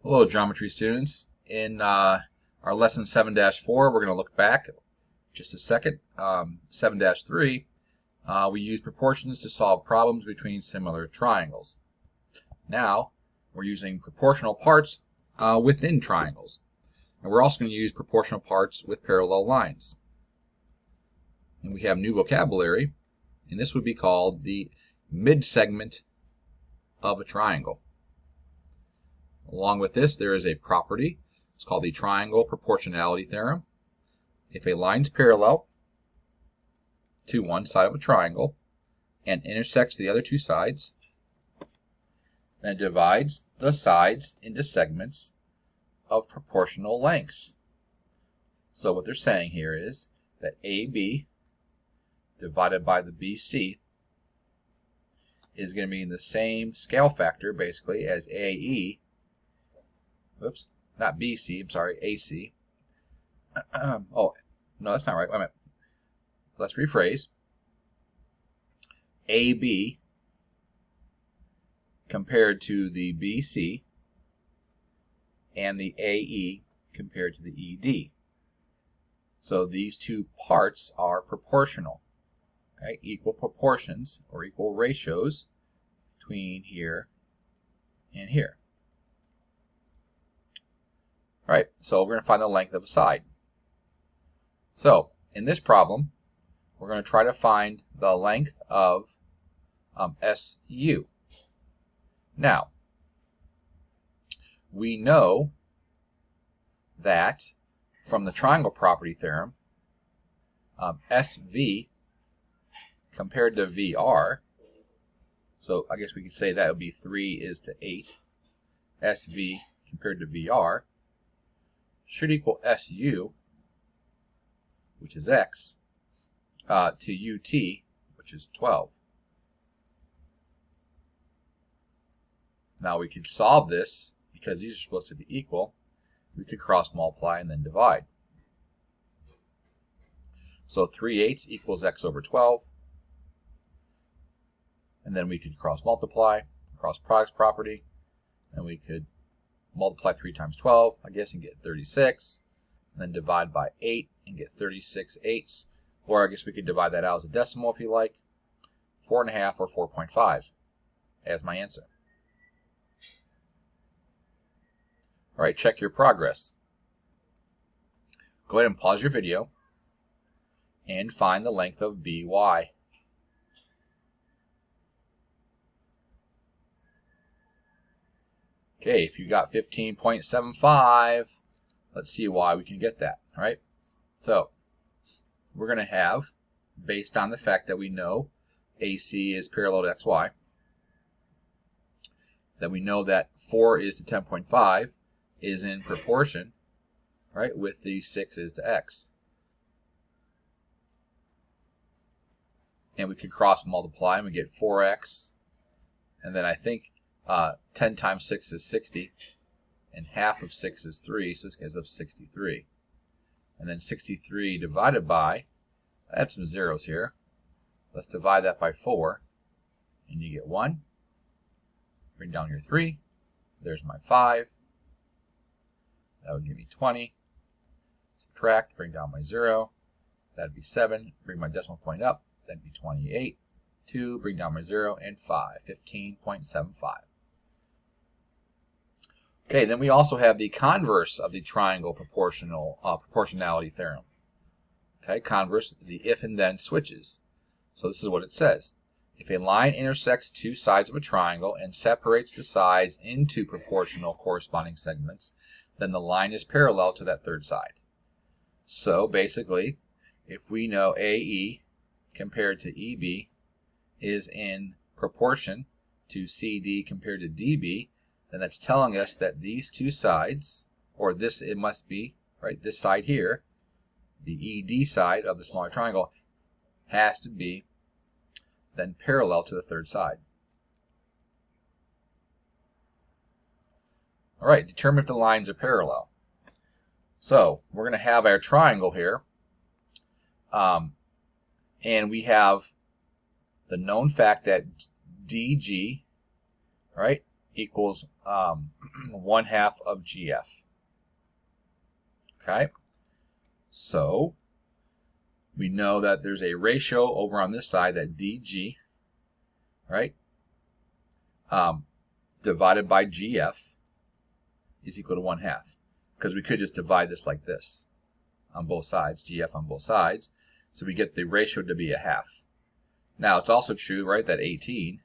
Hello, geometry students. In our lesson 7-4, we're going to look back just a second. 7-3, we use proportions to solve problems between similar triangles. Now, we're using proportional parts within triangles. And we're also going to use proportional parts with parallel lines. And we have new vocabulary, and this would be called the mid-segment of a triangle. Along with this, there is a property. It's called the triangle proportionality theorem. If a line is parallel to one side of a triangle and intersects the other two sides, then it divides the sides into segments of proportional lengths. So what they're saying here is that AB divided by the BC is going to be in the same scale factor, basically, as AE. Oops, not BC, I'm sorry, AC. Oh, no, that's not right. Wait a minute. Let's rephrase. AB compared to the BC and the AE compared to the ED. So these two parts are proportional. Okay? Equal proportions or equal ratios between here and here. All right, so we're going to find the length of a side. So in this problem, we're going to try to find the length of SU. Now, we know that from the triangle property theorem, SV compared to VR, so I guess we could say that would be 3:8. SV compared to VR should equal SU, which is X, to UT, which is 12. Now we could solve this because these are supposed to be equal. We could cross multiply and then divide. So 3/8 equals X over 12. And then we could cross multiply, cross products property, and we could multiply 3 times 12, I guess, and get 36, and then divide by 8 and get 36/8, or I guess we could divide that out as a decimal if you like, 4.5 or 4.5 as my answer. All right, check your progress. Go ahead and pause your video and find the length of BY. Okay, if you got 15.75, let's see why we can get that, all right? So we're going to have, based on the fact that we know AC is parallel to XY, that we know that 4 is to 10.5 is in proportion, right, with the 6 is to X. And we can cross multiply and we get 4X, and then I think 10 times 6 is 60, and half of 6 is 3, so this gives us 63. And then 63 divided by, add some zeros here, let's divide that by 4, and you get 1. Bring down your 3, there's my 5, that would give me 20. Subtract, bring down my 0, that'd be 7, bring my decimal point up, that'd be 28. 2, bring down my 0, and 5, 15.75. Okay, then we also have the converse of the triangle proportionality theorem. Okay, converse, the if and then switches. So this is what it says. If a line intersects two sides of a triangle and separates the sides into proportional corresponding segments, then the line is parallel to that third side. So basically, if we know AE compared to EB is in proportion to CD compared to DB, then that's telling us that these two sides, or this, it must be, right, this side here, the ED side of the smaller triangle, has to be then parallel to the third side. All right, determine if the lines are parallel. So we're going to have our triangle here, and we have the known fact that DG, right, equals 1/2 of GF. Okay, so we know that there's a ratio over on this side that DG, right, divided by GF is equal to 1/2, because we could just divide this like this on both sides, GF on both sides, so we get the ratio to be 1/2. Now it's also true, right, that 18,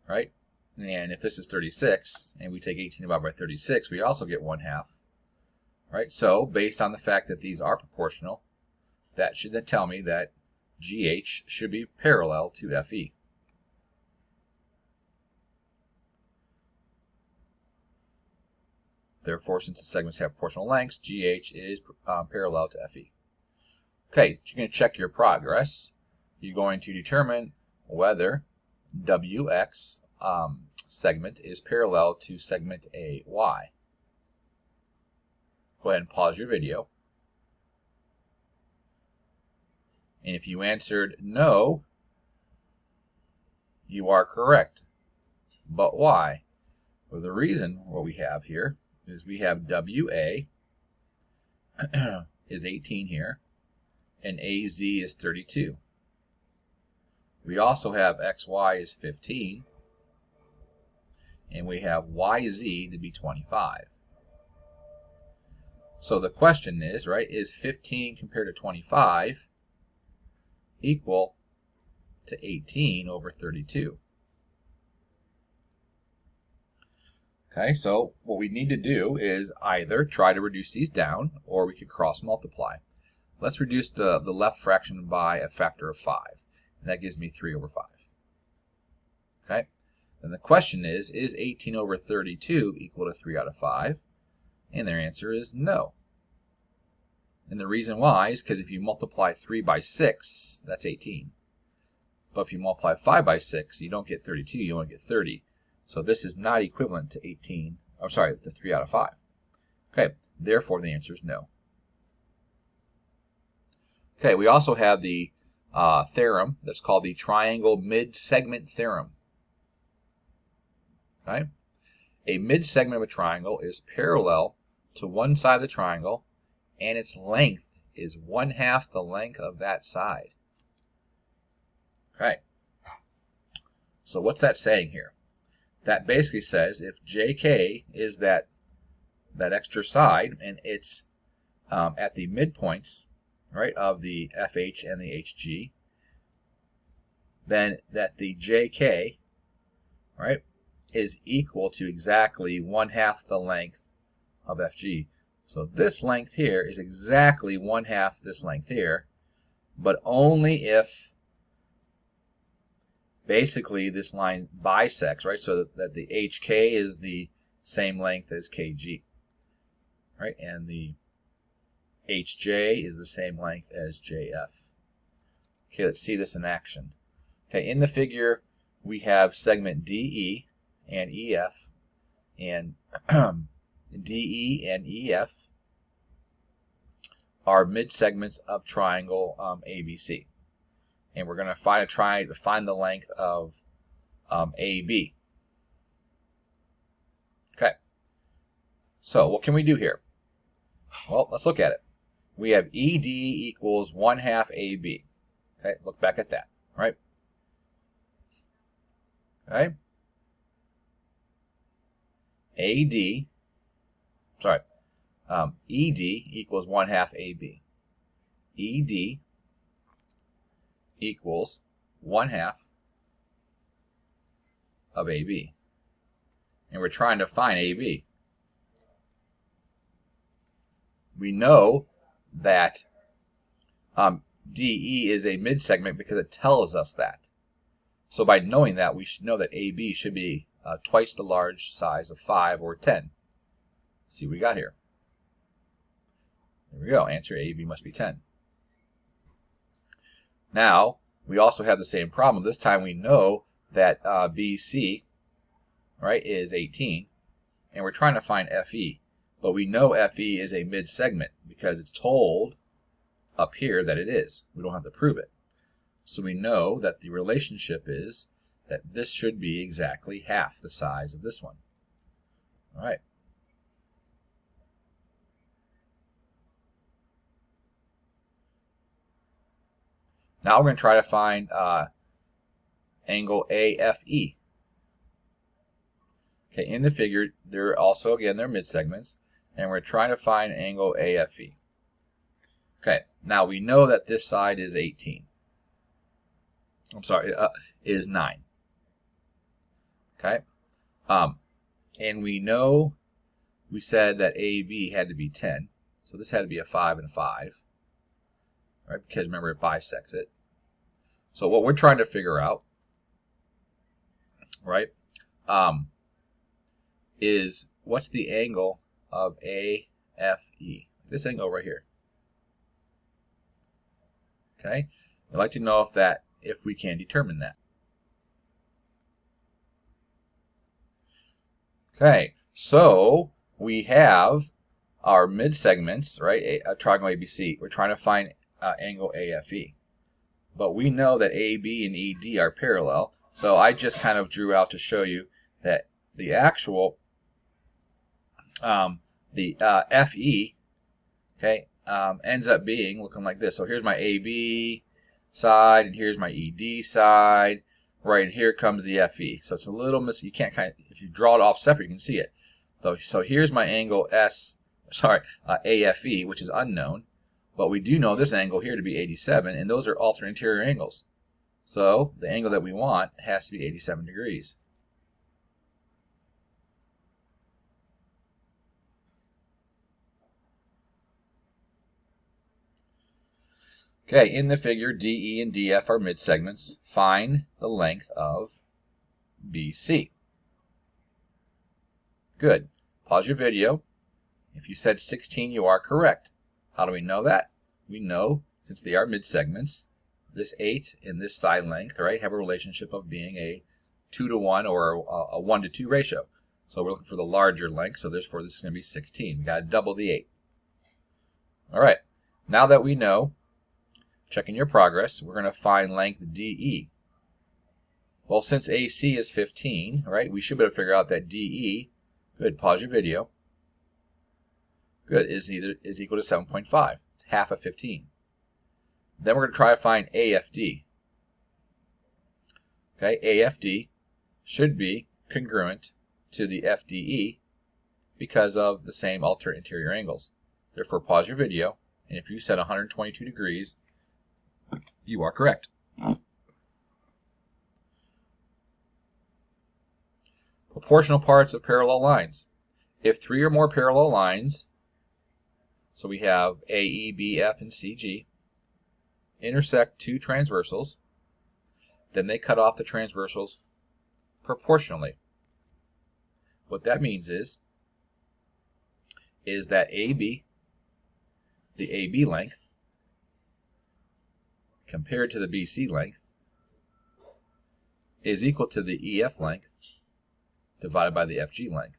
right, and if this is 36 and we take 18 divided by 36, we also get 1/2, right? So based on the fact that these are proportional, that should then tell me that GH should be parallel to FE. Therefore, since the segments have proportional lengths, GH is parallel to FE. Okay, you're going to check your progress. You're going to determine whether WX segment is parallel to segment AY. Go ahead and pause your video. And if you answered no, you are correct. But why? Well, the reason what we have here is we have WA is 18 here, and AZ is 32. We also have XY is 15, and we have YZ to be 25. So the question is, right, is 15 compared to 25 equal to 18 over 32? Okay, so what we need to do is either try to reduce these down, or we could cross multiply. Let's reduce the left fraction by a factor of 5. And that gives me 3 over 5. Okay? Then the question is 18 over 32 equal to 3 out of 5? And their answer is no. And the reason why is because if you multiply 3 by 6, that's 18. But if you multiply 5 by 6, you don't get 32, you only get 30. So this is not equivalent to 18, I'm sorry, to 3 out of 5. Okay, therefore the answer is no. Okay, we also have the theorem that's called the triangle mid-segment theorem. Okay? A mid-segment of a triangle is parallel to one side of the triangle, and its length is 1/2 the length of that side. Okay. So what's that saying here? That basically says if JK is that extra side, and it's at the midpoints, right, of the FH and the HG, then that the JK, right, is equal to exactly 1/2 the length of FG. So this length here is exactly 1/2 this length here, but only if basically this line bisects, right, so that the HK is the same length as KG, right, and the HJ is the same length as JF. Okay, let's see this in action. Okay, in the figure we have segment DE and EF, and DE and EF are mid-segments of triangle ABC. And we're going to try to find the length of AB. Okay, so what can we do here? Well, let's look at it. We have ED equals 1/2 AB. Okay, look back at that, right? Okay. ED equals 1/2 AB. ED equals 1/2 of AB. And we're trying to find AB. We know that DE is a mid-segment because it tells us that. So by knowing that, we should know that AB should be twice the large size of 5 or 10. Let's see what we got here. There we go. Answer AB must be 10. Now, we also have the same problem. This time we know that BC, right, is 18, and we're trying to find FE. But we know FE is a mid-segment because it's told up here that it is. We don't have to prove it. So we know that the relationship is that this should be exactly half the size of this one. All right. Now we're going to try to find angle AFE. Okay, in the figure, they're also, again, they're mid-segments, and we're trying to find angle AFE. Okay, now we know that this side is 18. I'm sorry, is 9. Okay, and we know we said that AB had to be 10, so this had to be a 5 and a 5, right? Because remember, it bisects it. So what we're trying to figure out, right, is what's the angle of AFE? This angle right here. Okay, I'd like to know if we can determine that. Okay, so we have our mid segments, right? A triangle ABC. We're trying to find angle AFE, but we know that AB and ED are parallel. So I just kind of drew out to show you that the actual FE, okay, ends up being looking like this. So here's my AB side, and here's my ED side. Right, and here comes the FE. So it's a little you can't if you draw it off separate, you can see it. So here's my angle AFE, which is unknown, but we do know this angle here to be 87, and those are alternate interior angles. So the angle that we want has to be 87 degrees. Okay, in the figure, DE and DF are mid-segments. Find the length of BC. Good. Pause your video. If you said 16, you are correct. How do we know that? We know, since they are mid-segments, this 8 and this side length, right, have a relationship of being a 2-to-1 or a 1-to-2 ratio. So we're looking for the larger length, so therefore this is going to be 16. We've got to double the 8. All right. Now that we know, checking your progress, we're going to find length DE. Well, since AC is 15, right, we should be able to figure out that DE, good, pause your video, good, is equal to 7.5. It's half of 15. Then we're going to try to find AFD. Okay, AFD should be congruent to the FDE because of the same alternate interior angles. Therefore, pause your video, and if you said 122 degrees, you are correct. Proportional parts of parallel lines. If 3 or more parallel lines, so we have AE, BF, and CG, intersect 2 transversals, then they cut off the transversals proportionally. What that means is that AB, the AB length, compared to the BC length, is equal to the EF length divided by the FG length.